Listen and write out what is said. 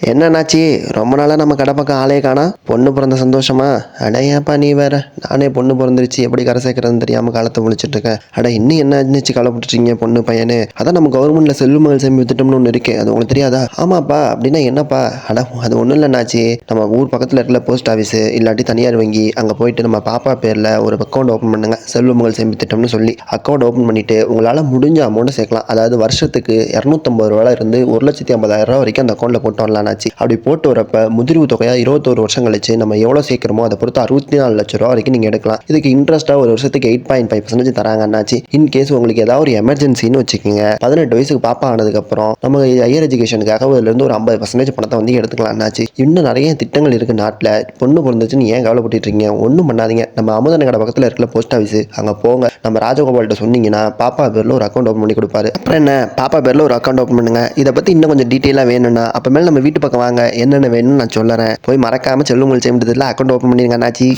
என்னன்னாச்சு? ரொம்ப நாளாக நம்ம கடை பக்கம் ஆளே காணா. பொண்ணு பிறந்த சந்தோஷமா? அட ஏன்ப்பா நீ வேற. நானே பொண்ணு பிறந்துருச்சு எப்படி கரை சேர்க்கறதுன்னு தெரியாமல் காலத்தை முழிச்சிட்டு இருக்கேன். அட இன்னும் என்ன இருந்துச்சு கவலைப்பட்டுருக்கீங்க பொண்ணு பையனு? அதான் நம்ம கவர்மெண்ட்ல செல்வ மகள் சேமிப்பு திட்டம்னு ஒன்று இருக்கு, அது உங்களுக்கு தெரியாதா? ஆமாப்பா, அப்படின்னா என்னப்பா? அட அது ஒன்றும் இல்லைனாச்சு, நம்ம ஊர் பக்கத்தில் இருக்கிற போஸ்ட் ஆஃபீஸு இல்லாட்டி தனியார் வங்கி அங்கே போயிட்டு நம்ம பாப்பா பேரில் ஒரு அக்கௌண்ட் ஓப்பன் பண்ணுங்க, செல்வ மகள் சேமிப்பு திட்டம்னு சொல்லி அக்கௌண்ட் ஓப்பன் பண்ணிட்டு உங்களால் முடிஞ்ச அமௌண்ட்டை சேர்க்கலாம். அதாவது வருஷத்துக்கு 250 ரூபாயில இருந்து 1,50,000 வரைக்கும் அந்த அக்கௌண்ட்டில் போட்டு வரலாம். அப்படி போட்டு வரப்ப முதிர்வு தொகையா 21 வருஷம் கழிச்சு நம்ம எவ்வளோ சேர்க்கிறோமோ அதை பொறுத்து 64 லட்ச ரூபா வரைக்கும் நீங்கள் எடுக்கலாம். இதுக்கு இன்ட்ரெஸ்ட்டாக ஒரு வருஷத்துக்கு 8.5% தராங்க அண்ணாச்சி. இன்கேஸ் உங்களுக்கு ஏதாவது ஒரு எமர்ஜென்சின்னு வச்சுக்கோங்க, 18 வயசுக்கு பாப்பா ஆனதுக்கப்புறம் நம்ம ஹையர் எஜுகேஷனுக்காக இருந்து ஒரு 50% பணத்தை வந்து எடுத்துக்கலாம் அண்ணாச்சி. இன்னும் நிறைய திட்டங்கள் இருக்கு நாட்டில். பொண்ணு பிறந்துச்சுன்னு ஏன் கவலைப்பட்டு இருக்கீங்க? ஒன்றும் பண்ணாதீங்க. நம்ம அமுதன கடை பக்கத்தில் இருக்கிற போஸ்ட் ஆஃபீஸ் அங்கே போங்க. நம்ம ராஜகோபால்கிட்ட சொன்னீங்கன்னா பாப்பா பேரில் ஒரு அக்கௌண்ட் ஓப்பன் பண்ணி கொடுப்பாரு. அப்புறம் என்ன, பாப்பா பேரில் ஒரு அக்கௌண்ட் ஓப்பன் பண்ணுங்க. இதை பற்றி இன்னும் கொஞ்சம் டீட்டெயிலாக வேணும்னா அப்புறமேல நம்ம வீட்டு பக்கம் வாங்க, என்னென்ன வேணும்னு நான் சொல்லுறேன். போய் மறக்காம செல்வ மகள் சேமிப்பு திட்டத்தில் அக்கௌண்ட் ஓப்பன் பண்ணிருங்க அண்ணாச்சி.